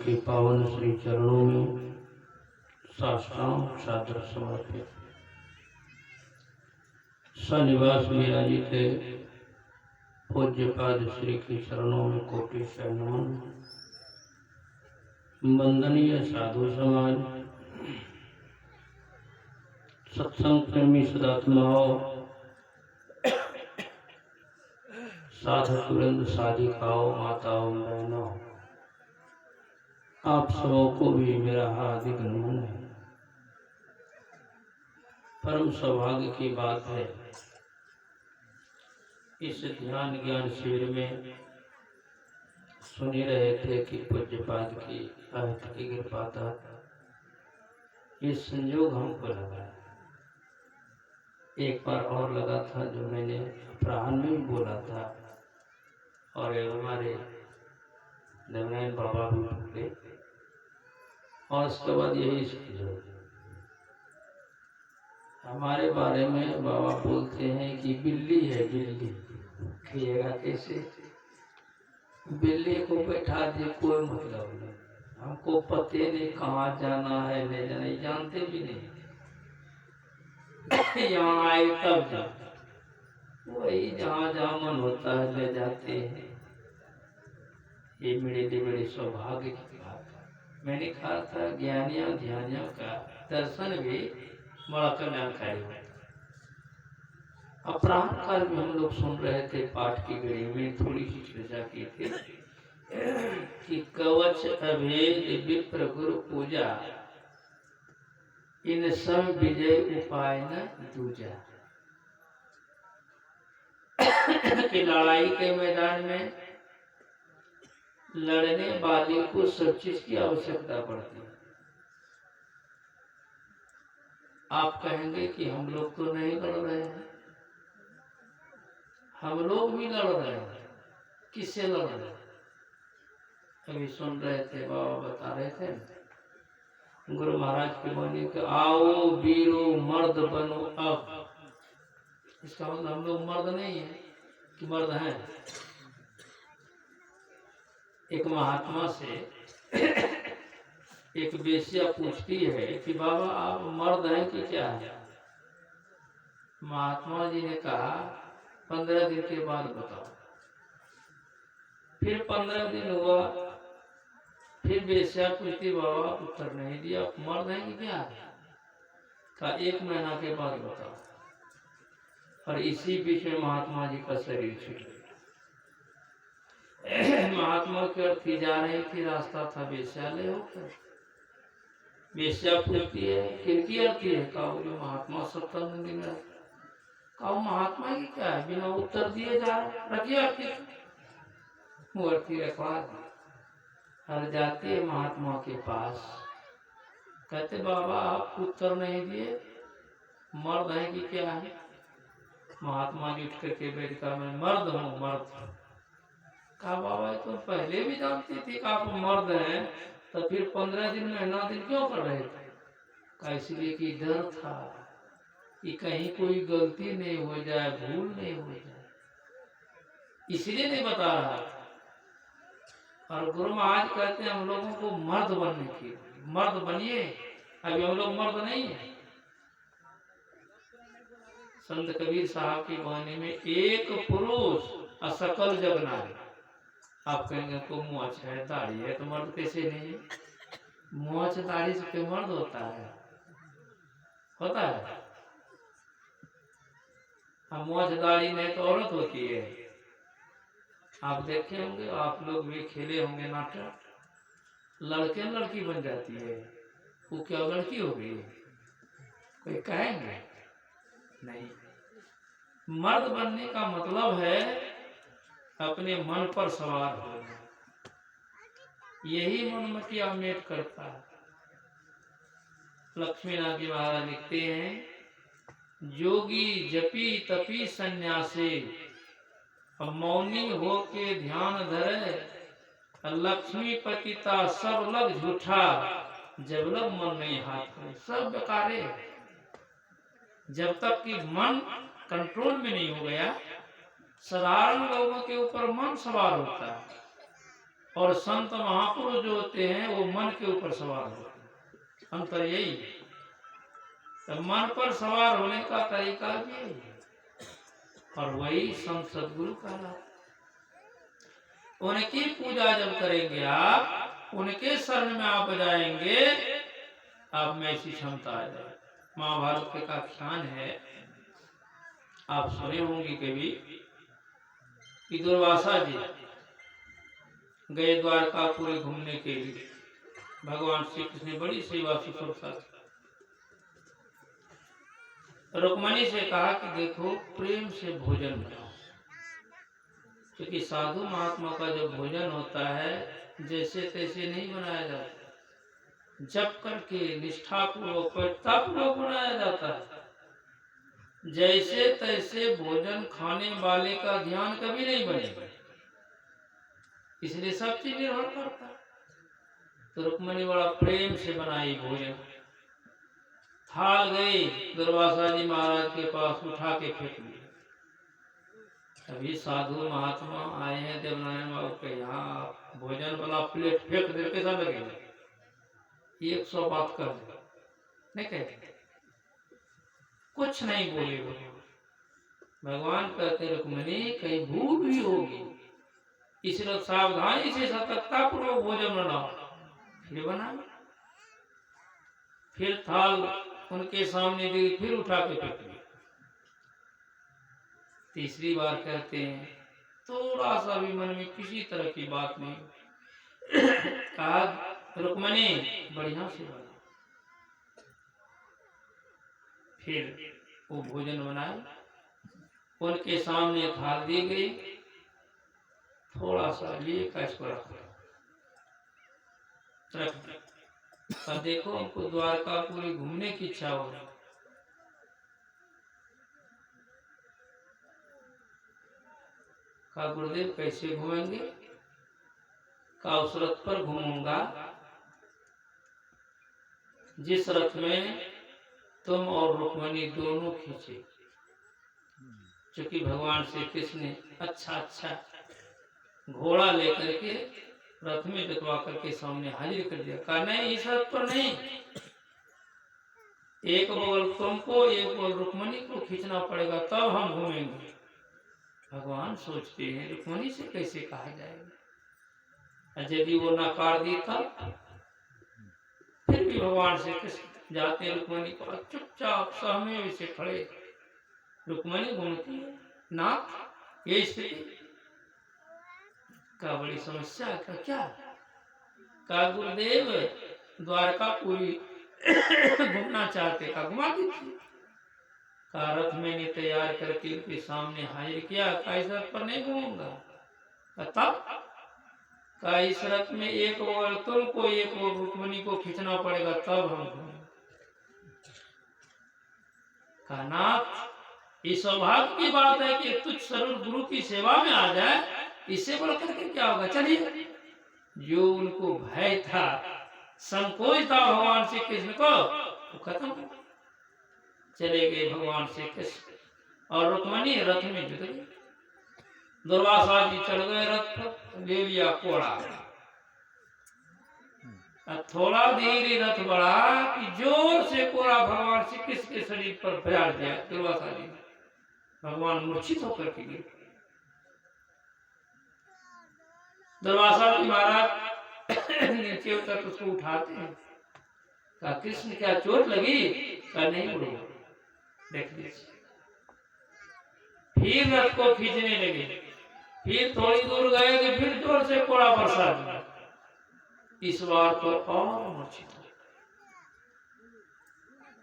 के पावन श्री चरणों में साष्टांग सादर समर्पित। सनिवास विराजित पूज्यपाद श्री के चरणों में कोटि से नमन। वंदनीय साधु समाज, सत्संग प्रेमी सदात्माओं, साधक वृंद, साधिकाओं, माताओं, बहनों, आप सबों को भी मेरा हार्दिक नमन है। परम सौभाग्य की बात है, इस ध्यान ज्ञान शिविर में सुन ही रहे थे कि पूज्यपाद की अहत की कृपा था ये संयोग हमको लगा। एक बार और लगा था जो मैंने अपराह्न में बोला था, और हमारे देवनारायण बाबा भी बोले, और उसके बाद यही संयोग। हमारे बारे में बाबा बोलते हैं कि बिल्ली है, बिल्ली खेलेगा कैसे? बिल्ली को बैठा दे कोई मतलब नहीं, हमको पते नहीं कहाँ जाना है, नहीं जानते भी नहीं। यहाँ आए तब जा, वही जहाँ जहाँ मन होता है ले जाते हैं। ये मेरे लिए बड़े सौभाग्य की बात है। मैंने कहा था ज्ञानियों ध्यानियों का दर्शन भी बड़ा कल्याणकारी है। अपराह्न काल में हम लोग सुन रहे थे पाठ की घड़ी में थोड़ी सी चर्चा की थी कि कवच अभेद विप्र गुरु पूजा, इन सब विजय उपाय न दूजा। कि लड़ाई के मैदान में लड़ने वाले को सब चीज की आवश्यकता पड़ती है। आप कहेंगे कि हम लोग तो नहीं लड़ रहे हैं, हम लोग भी लड़ रहे हैं। किससे लड़ रहे हैं? अभी सुन रहे थे, बाबा बता रहे थे, गुरु महाराज की वाणी कि आओ वीरो मर्द बनो अब। इसका मतलब हम लोग मर्द नहीं है कि मर्द हैं। एक महात्मा से एक वेश्या पूछती है कि बाबा आप मर्द हैं कि क्या है? महात्मा जी ने कहा 15 दिन के बाद बताओ। फिर 15 दिन हुआ, फिर वेश्या पूछती, बाबा उत्तर नहीं दिया, मर्द हैं कि क्या है? कहा 1 महीना के बाद बताओ। और इसी बीच में महात्मा जी का शरीर छूट गया। महात्मा की ओर थी जा रही थी, रास्ता था वेश्यालय होकर। वेश्या पूछती है किनकी आती है? कहा जो महात्मा सत्संग दिन में। कहा महात्मा की क्या है? बिना उत्तर दिए जा रखिए आपकी मूर्ति रखवा दी। हर जाती है महात्मा के पास, कहते बाबा आप उत्तर नहीं दिए, मर्द है कि क्या है? महात्मा जी उठ करके बैठ कर मैं मर्द हूँ, मर्द। कहा बाबा तो पहले भी जानती थी कि आप मर्द हैं, तो फिर 15 दिन महीना दिन क्यों कर रहे थे? कहा इसलिए कि डर था कि कहीं कोई गलती नहीं हो जाए, भूल नहीं हो जाए, इसलिए नहीं बता रहा था। और गुरु महाराज कहते हैं हम लोगों को मर्द बनने की, मर्द बनिए। अभी हम लोग मर्द नहीं है। संत कबीर साहब की वाणी में एक पुरुष असकल जग नारी। आप कहेंगे को मोछ है, दाढ़ी है, तो मर्द कैसे नहीं है? मोछ दाढ़ी से क्यों मर्द होता है? होता है। अब मोछ दाढ़ी नहीं तो औरत होती है। आप देखे होंगे, आप लोग भी खेले होंगे नाटक, लड़के लड़की बन जाती है, वो क्या लड़की हो गई? कोई कहेंगे नहीं। मर्द बनने का मतलब है अपने मन पर सवार होना। यही मनमति अमेट करता है। लक्ष्मीनाथ जी महाराज लिखते हैं जोगी जपी तपी सन्यासी, मौनी हो के ध्यान धरे, लक्ष्मी पतिता सब लग झूठा, जब लग मन नहीं हाथ में। सब बेकारे। जब तक कि मन कंट्रोल में नहीं हो गया, साधारण लोगों के ऊपर मन सवार होता है और संत महापुरुष जो होते हैं वो मन के ऊपर सवार होते हैं। अंतर यही है। तो मन पर सवार होने का तरीका भी यही है, और वही संत सदगुरु कहलाते। उनकी पूजा जब करेंगे आप, उनके शरण में आप जाएंगे, आप में ऐसी क्षमता आ जाए। महाभारत के का ख्यान है, आप सुने होंगे कभी, कि दुर्वासा जी गए द्वारकापुरी घूमने के लिए। भगवान श्री कृष्ण ने बड़ी सेवा शुश्रूषा की। रुक्मणी से कहा कि देखो प्रेम से भोजन बनाओ, क्योंकि साधु महात्मा का जो भोजन होता है जैसे तैसे नहीं बनाया जाता, जप करके निष्ठापूर्वक पूर्वक बनाया जाता है। जैसे तैसे भोजन खाने वाले का ध्यान कभी नहीं बनेगा, इसलिए सब चीज निर्भर करता है। तो रुक्मणी बड़ा प्रेम से बनाई भोजन। थाल गई दुर्वासा जी महाराज के पास, उठा के फेंक दिया। अभी साधु महात्मा आए हैं देवनारायण बाबू के यहाँ, भोजन वाला प्लेट फेंक दे, कैसा लगेगा? 100 बात कर दे, नहीं कहते, कुछ नहीं बोले। भगवान कहते रुक्मणी कहीं भूल भी होगी, इसलिए सावधानी से सतर्कता पूर्वक भोजन बनाओ। फिर बना, फिर थाल उनके सामने दी, फिर उठा के फेंक दिया। तीसरी बार कहते हैं, थोड़ा सा भी मन में किसी तरह की बात नहीं। कहा रुक्मणी बढ़िया से बना। फिर वो भोजन बनाए, उनके सामने थाल दी गई, थोड़ा सा लिए कैश पर रख दिया। देखो हमको द्वारकापुरी घूमने की इच्छा हो रही। कहा गुरुदेव कैसे घूमेंगे? कहा उस रथ पर घूमूंगा जिस रथ में तुम और रुक्मणी दोनों खींचे। क्योंकि भगवान श्री कृष्ण ने अच्छा घोड़ा लेकर के रथ में बिठवा करके सामने हाजिर कर दिया। कहा नहीं, इस रथ पर नहीं, एक बगल तुमको एक बगल रुक्मणी को खींचना पड़ेगा, तब हम घूमेंगे। भगवान सोचते हैं रुक्मणी से कैसे कहा जाएगा, यदि वो नकार दी तब। फिर भी भगवान से कृष्ण जाते हैं रुक्मणी को चुपचाप सहमे से खड़े। रुक्मणी घूमती है, नाथ ये स्थिति का बड़ी समस्या का क्या? का गुरुदेव द्वारकापुरी घूमना चाहते, का घुमा दीजिए। का रथ मैंने तैयार करके उनके सामने हाजिर किया, का इस रथ पर नहीं घूमूंगा। तब का इस रथ में एक और तुमको एक और रुक्मणी को खींचना पड़ेगा, तब हम घूमेंगे। का नाथ ये सौभाग्य की बात है कि तुझ स्वरूप गुरु की सेवा में आ जाए, इससे बढ़कर के क्या होगा? चलिए। जो उनको भय था, संकोच था भगवान श्री कृष्ण को, वो खत्म हो। चले गए भगवान श्री कृष्ण और रुक्मणी रथ में जुट गई। दुर्वासा जी चढ़ गए रथ पर, ले लिया कोड़ा। थोड़ा धीरे रथ बढ़ा कि जोर से कोड़ा भगवान श्री कृष्ण के शरीर पर फैल दिया दुर्वासा जी। भगवान मूर्छित होकर के गिर। दुर्वासा जी महाराज नीचे उतर उसको उठाते हैं। कहा कृष्ण क्या चोट लगी? कहा नहीं बुढ़ो, देख लीजिए। फिर रथ को खींचने लगे। फिर थोड़ी दूर गए कि फिर जोर से कोड़ा बरसा दिया। इस बार तो और मूर्छित हो।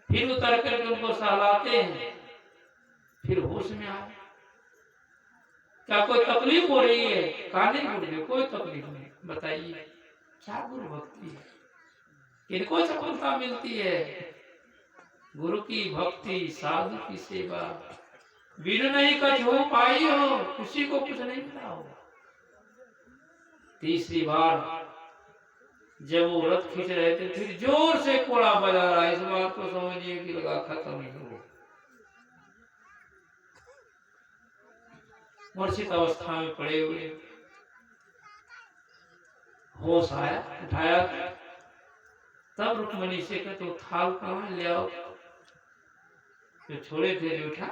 फिर उतर करके उनको सहलाते हैं। फिर होश में आए। क्या कोई तकलीफ हो रही है? कहा नहीं गुरुदेव कोई तकलीफ नहीं। बताइए क्या गुरु भक्ति है, किनको सफलता मिलती है? गुरु की भक्ति, साधु की सेवा, बिन नहीं कछ हो पाई हो, किसी को कुछ नहीं मिला हो। तीसरी बार जब वो रथ खींच रहे थे, फिर जोर से कोड़ा बजा रहा। इस बार तो समझिए कि लगा खत्म ही हो। मूर्छित अवस्था में पड़े हुए होश आया, उठाया, तब रुक्मणी से कहते तो थाल कहाँ ले आओ, जो छोड़े थे उठा,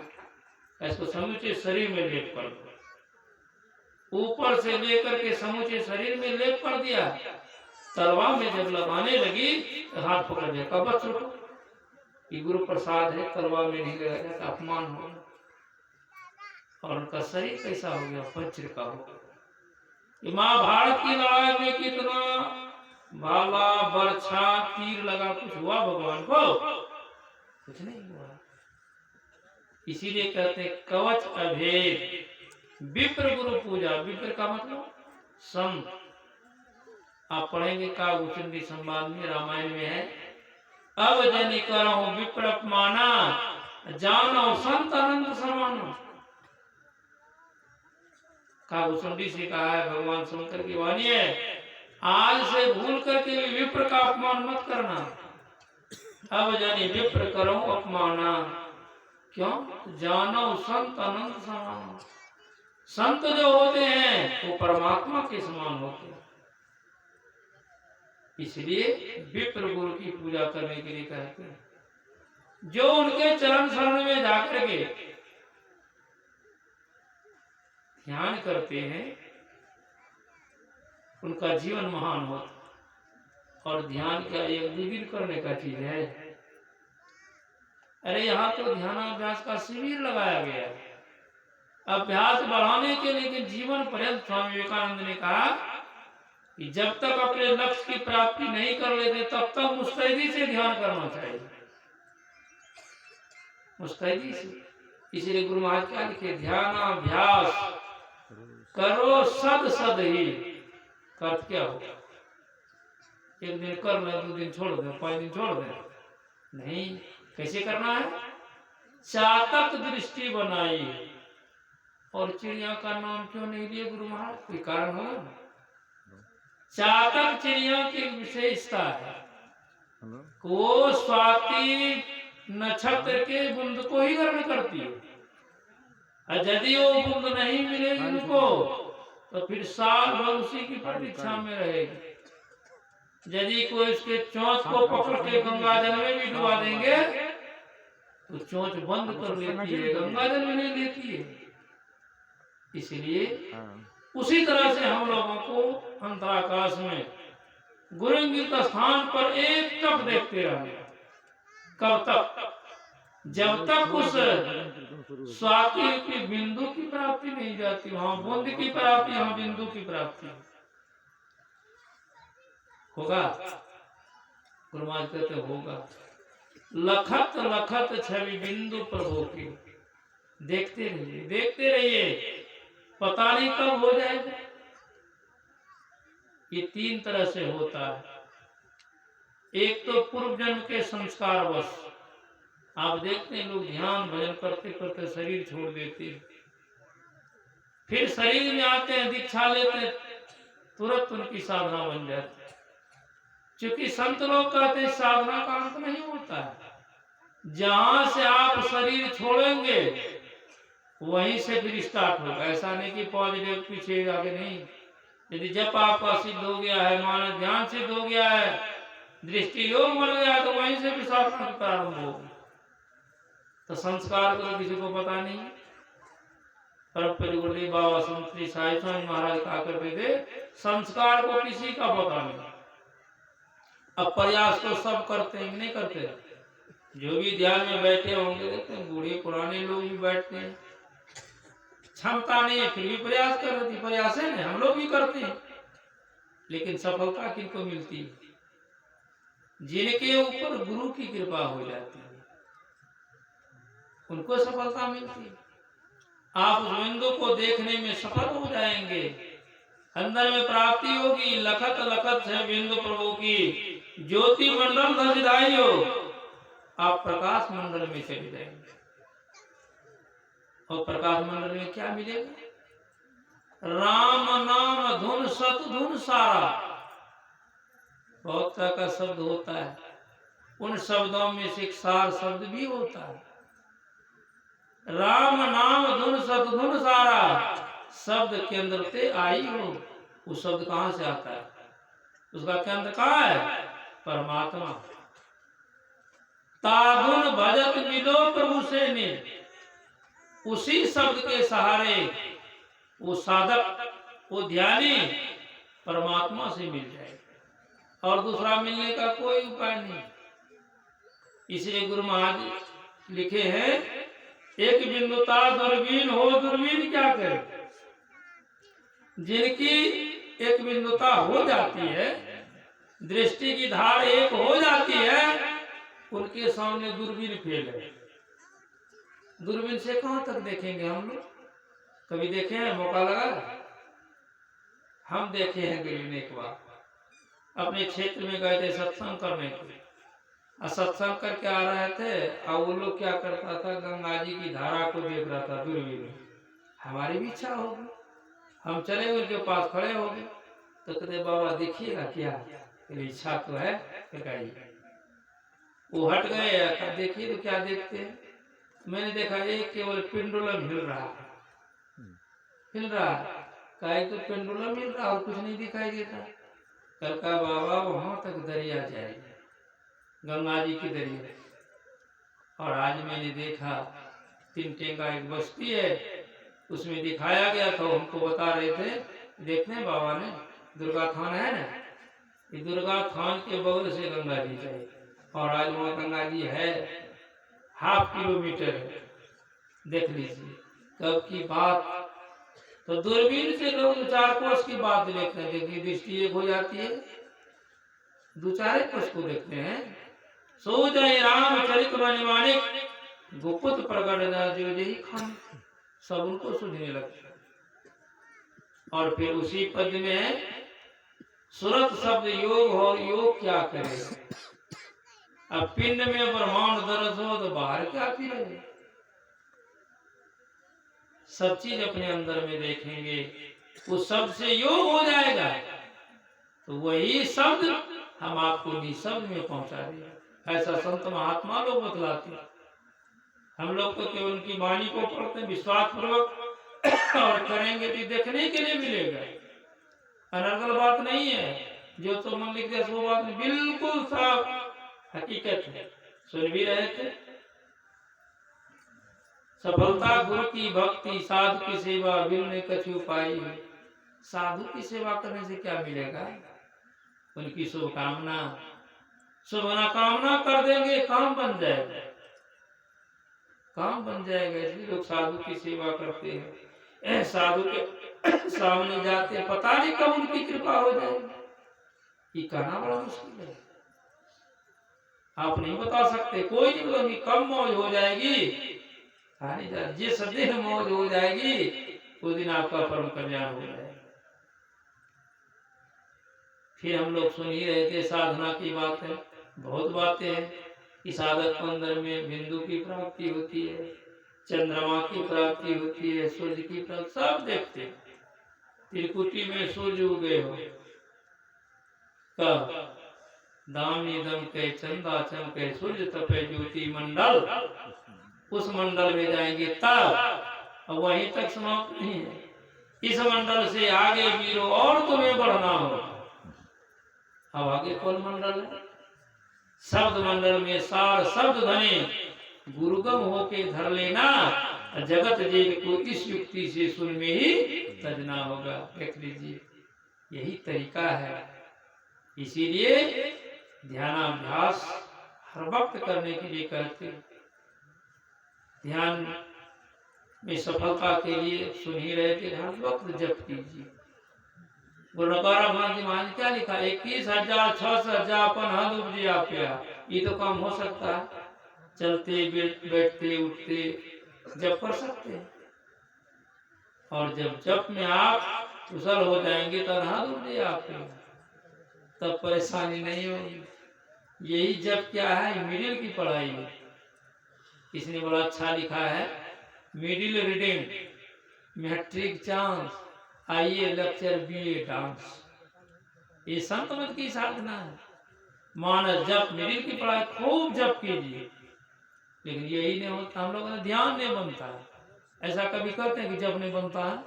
इसको समूचे शरीर में लेप कर दो, ऊपर से लेकर के समूचे शरीर में लेप कर दिया। तलवार में जब लगाने लगी तो हाथ पकड़ दिया, कब छूटो, ये गुरु प्रसाद है, तलवार में नहीं लगाया तो अपमान हो, और उनका शरीर कैसा हो गया, वज्र का हो गया। महाभारत की लड़ाई में कितना भाला बरछा तीर लगा, कुछ हुआ भगवान को? कुछ नहीं हुआ। इसीलिए कहते हैं कवच अभेद विप्र गुरु पूजा। विप्र का मतलब संत। आप पढ़ेंगे काव्यचंडी संवाद में, रामायण में है, अब जनि करहु विप्र अपमाना, जानो संत अनंत समाना। काव्यचंडी से कहा है, भगवान शंकर की वाणी है, आज से भूल करके भी विप्र का अपमान मत करना। अब जनि विप्र करो अपमाना, क्यों? जानो संत अनंत समान। संत जो होते हैं वो परमात्मा के समान होते हैं। इसलिए विप्र गुरु की पूजा करने के लिए कहते हैं, जो उनके चरण शरण में जाकर के ध्यान करते हैं उनका जीवन महान होता। और ध्यान क्या एक दिन करने का चीज है? अरे यहाँ तो ध्यानाभ्यास का शिविर लगाया गया है अभ्यास बढ़ाने के, लेकिन जीवन पर्यंत स्वामी विवेकानंद ने कहा कि जब तक अपने लक्ष्य की प्राप्ति नहीं कर लेते तब तक मुस्तैदी से ध्यान करना चाहिए, मुस्तैदी से। इसलिए गुरु महाराज क्या लिखे, ध्यानाभ्यास करो सद सद ही। अर्थ क्या हो? एक दिन कर ले, 2 दिन छोड़ दे, 5 दिन छोड़ दे, नहीं। कैसे करना है? चातक दृष्टि बनाई। और चिड़िया का नाम क्यों नहीं लिए गुरु महाराज? कोई कारण होगा ना? चातक चिड़िया की विशेषता है, वो स्वाति नक्षत्र के बुंद को ही ग्रहण करती है, और यदि वो बुंद नहीं मिलेगी उनको तो फिर साल भर उसी की प्रतीक्षा में रहेगी। यदि कोई उसके चोंच को पकड़ के गंगा जल में भी डुबा देंगे तो चोंच बंद कर लेती है, गंगा जल में नहीं लेती है। इसलिए उसी तरह से हम लोगों को अंतराकाश में गुरुंगित स्थान पर एक टक देखते रहना। कब तक? जब तक उस स्वाति की बिंदु की प्राप्ति नहीं जाती, वहां बूंद की प्राप्ति, वहां बिंदु की प्राप्ति होगा। गुरु महाराज कहते होगा, लखत लखत छवि बिंदु प्रभु की। देखते रहिए, देखते रहिए, पता नहीं कब हो जाएगा। ये 3 तरह से होता है। एक तो पूर्व जन्म के संस्कार वश, आप देखते हैं लोग ध्यान भजन करते करते शरीर छोड़ देते, फिर शरीर में आते हैं, दीक्षा लेते हैं, तुरंत उनकी साधना बन जाती है। क्योंकि संत लोग कहते हैं साधना का अंत नहीं होता है, जहां से आप शरीर छोड़ेंगे वहीं से फिर स्टार्ट होगा। ऐसा नहीं कि पॉजिटिव पीछे आगे नहीं। यदि जब आपका सिद्ध हो गया है, मान ध्यान सिद्ध हो गया है, दृष्टि योग बन गया है, तो वहीं से भी साधना प्रारंभ होगी। तो संस्कार को किसी को पता नहीं। परम पूज्य गुरुदेव बाबा संत श्री साई स्वामी महाराज कहा करते थे, संस्कार को किसी का पता नहीं। अब प्रयास तो सब करते हैं, नहीं करते? जो भी ध्यान में बैठे होंगे, देखते हैं बूढ़े पुराने लोग भी बैठते हैं, क्षमता नहीं है फिर भी प्रयास कर रहे थे। प्रयास है ना, हम लोग भी करते हैं, लेकिन सफलता किनको मिलती है? जिनके ऊपर गुरु की कृपा हो जाती है उनको सफलता मिलती है। आप उस बिंदु को देखने में सफल हो जाएंगे, अंदर में प्राप्ति होगी। लखत लखत है बिंदु प्रभु की, ज्योति मंडल धसिधाई हो, आप प्रकाश मंडल में चले जाएंगे। और प्रकाश मंडल में क्या मिलेगा? राम नाम धुन सत धुन सारा। बहुत तरह का शब्द होता है, उन शब्दों में से एक सार शब्द भी होता है। राम नाम धुन सत धुन सारा, शब्द के अंदर से आई हो। वो शब्द कहाँ से आता है? उसका केंद्र कहाँ है? परमात्मा। ताधुन भजत मिलो प्रभु से मिल, उसी शब्द के सहारे वो साधक, वो ध्यानी परमात्मा से मिल जाएगा, और दूसरा मिलने का कोई उपाय नहीं। इसलिए गुरु महाराज लिखे हैं, एक बिंदुता दूरबीन हो, दूरबीन क्या करे। जिनकी एक बिंदुता हो जाती है, दृष्टि की धार एक हो जाती है, उनके सामने दूरबीन फेल है। दूरबीन से कहां तक देखेंगे हम लोग? कभी देखे हैं? मौका लगा? हम देखे हैं दूरबीन एक बार, अपने क्षेत्र में गए थे सत्संग करने के लिए, सत्संग करके आ रहे थे, और वो लोग क्या करता था, गंगा जी की धारा को देख रहा था दूरबीन में। हमारी भी इच्छा होगी, हम चले उनके पास खड़े हो गए, तो कहते बाबा देखिएगा क्या? इच्छा तो है, वो हट गए। देखिए तो क्या देखते हैं? मैंने देखा एक केवल पेंडुलम हिल रहा है, हिल रहा है। कहे तो पेंडुलम हिल रहा, और कुछ नहीं दिखाई देता। कल का बाबा वहां तक दरिया जाएगी, गंगा जी की दरिया। और आज मैंने देखा तीन टेंगा एक बस्ती है, उसमें दिखाया गया था, हमको बता रहे थे, देखने बाबा ने, दुर्गा थान है ना, ये दुर्गा थान के बगल से गंगा जी जाए, और आज वहाँ गंगा जी है, 1/2 किलोमीटर है। देख लीजिए कब की बात। तो दूरबीन से लोग 4 कोस की बात देखते हैं, देखिए दृष्टि एक हो जाती है, 2-4 कोस को देखते हैं। सो जाए रामचरित मानिक, गुप्त प्रकट जो यही खान, सब उनको सुनने लगते। और फिर उसी पद में सुरत शब्द योग, और योग क्या करे? अब पिंड में ब्रह्मांड दरस हो तो बाहर क्या फिरे? सब चीज अपने अंदर में देखेंगे, उस शब्द से योग हो जाएगा, तो वही शब्द हम आपको निशब्द में पहुंचा देगा। ऐसा संत महात्मा लोग बतलाते हैं। हम लोग तो केवल उनकी वाणी को पढ़ते हैं विश्वास पूर्वक, और करेंगे तो देखने के लिए मिलेगा, अनर्गल बात नहीं है। जो तो मन लिख दे वो बात बिल्कुल साफ हकीकत है। सुन भी रहे थे, सफलता गुरु की भक्ति, साधु की सेवा, बिन में कछु पाई। साधु की सेवा करने से क्या मिलेगा? उनकी शुभकामना, शुभकामना कर देंगे, काम बन जाएगा, काम बन जाएगा। इसलिए लोग साधु की सेवा करते हैं। साधु के सामने जाते, पता नहीं कब उनकी कृपा हो जाएगी, ये कहना बड़ा मुश्किल है। आप नहीं बता सकते, कोई नहीं बोलेगी कब मौज हो जाएगी, जिस दिन मौज हो जाएगी उस दिन आपका परम कल्याण हो जाएगा। फिर हम लोग सुन ही रहे थे साधना की बात है, बहुत बातें हैं कि साधक के अंदर में बिंदु की प्राप्ति होती है, चंद्रमा की प्राप्ति होती है, सूर्य की प्राप्ति, सब देखते हैं। त्रिकुटी में सूर्य उगे हो, कब दामी दम के चंदा चमके, सूर्य तपे ज्योति मंडल, उस मंडल में जाएंगे तब। वहीं तक समाप्त नहीं है, इस मंडल से आगे वीरो और तुम्हें बढ़ना हो। अब आगे कौन मंडल है? शब्द मंडल में सार शब्द धने, गुरुगम होके धर लेना, जगत जीव को इस युक्ति से सुन में ही तजना होगा। देख लीजिए, यही तरीका है। इसीलिए ध्यानाभ्यास हर वक्त करने के लिए कहते हैं। ध्यान में सफलता के लिए सुन ही रहे थे, हर वक्त जप कीजिए। महाराज क्या लिखा? 21,600 जापन हद उपजिया प्या। ये तो काम हो सकता है, चलते बैठते उठते जप कर सकते हैं। और जब जप में आप कुशल हो जाएंगे तो हद उपजिया प्या, तब परेशानी नहीं होगी। यही जप क्या है? मिडिल की पढ़ाई है। इसने बड़ा अच्छा लिखा है, मिडिल रीडिंग, मैट्रिक चांस, आइए लेक्चर बीए डांस। ये संत मत की साधना है। मानस जप, मिडिल की पढ़ाई खूब जप कीजिए, लेकिन यही नहीं होता। हम लोगों ने ध्यान नहीं बनता है। ऐसा कभी करते हैं कि जप नहीं बनता है?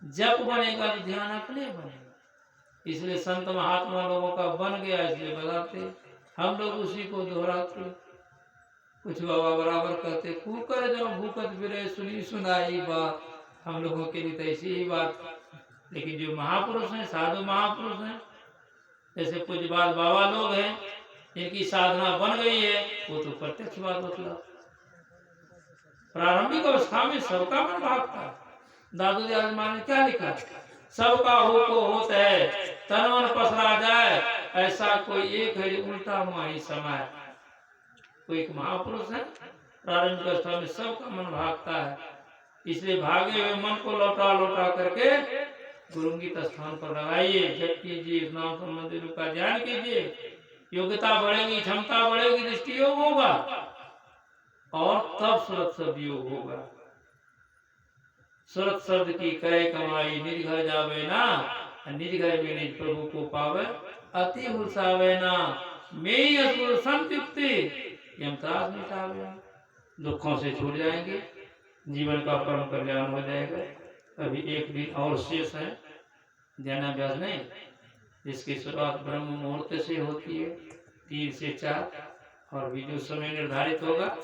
जप बनेगा तो ध्यान अपने बनेगा। इसलिए संत महात्मा लोगों का बन गया, इसलिए बताते, हम लोग उसी को दोहराते। कुछ बाबा बराबर कहते, कुकर जो भूकत बिरे सुनी सुनाई बात, हम लोगों के लिए तो ऐसी ही बात। लेकिन जो महापुरुष हैं, साधु महापुरुष हैं, जैसे पूज्यपाल बाबा लोग हैं, जिनकी साधना बन गई है, वो तो प्रत्यक्ष बात बतला। प्रारंभिक अवस्था में सबका मन भागता। दादू जी आजमान ने क्या लिखा, सबका हो को होता है, तन मन पसरा जाए, ऐसा कोई एक है जो उल्टा माही समय। कोई एक महापुरुष है, प्रारंभिक अवस्था में सबका मन भागता है, इसलिए भागे हुए मन को लौटा लौटा करके गुरुंगित स्थान पर लगाइए, जप कीजिए, नाम संबंधी का ध्यान कीजिए, योग्यता बढ़ेगी, क्षमता बढ़ेगी, दृष्टि योग होगा, और तब सुरत शब्द योग होगा। सुरत शब्द की करे कमाई, निज घर जावे ना, निज घर में निज प्रभु को पावे, अति हुसावे ना, मेरी असुर संतुक्ति यमताज मिटावे। दुखों से छूट जाएंगे, जीवन का परम कल्याण हो जाएगा। अभी एक दिन और शेष है ध्यानाभ्यास नहीं, जिसकी शुरुआत ब्रह्म मुहूर्त से होती है 3 से 4, और भी जो समय निर्धारित होगा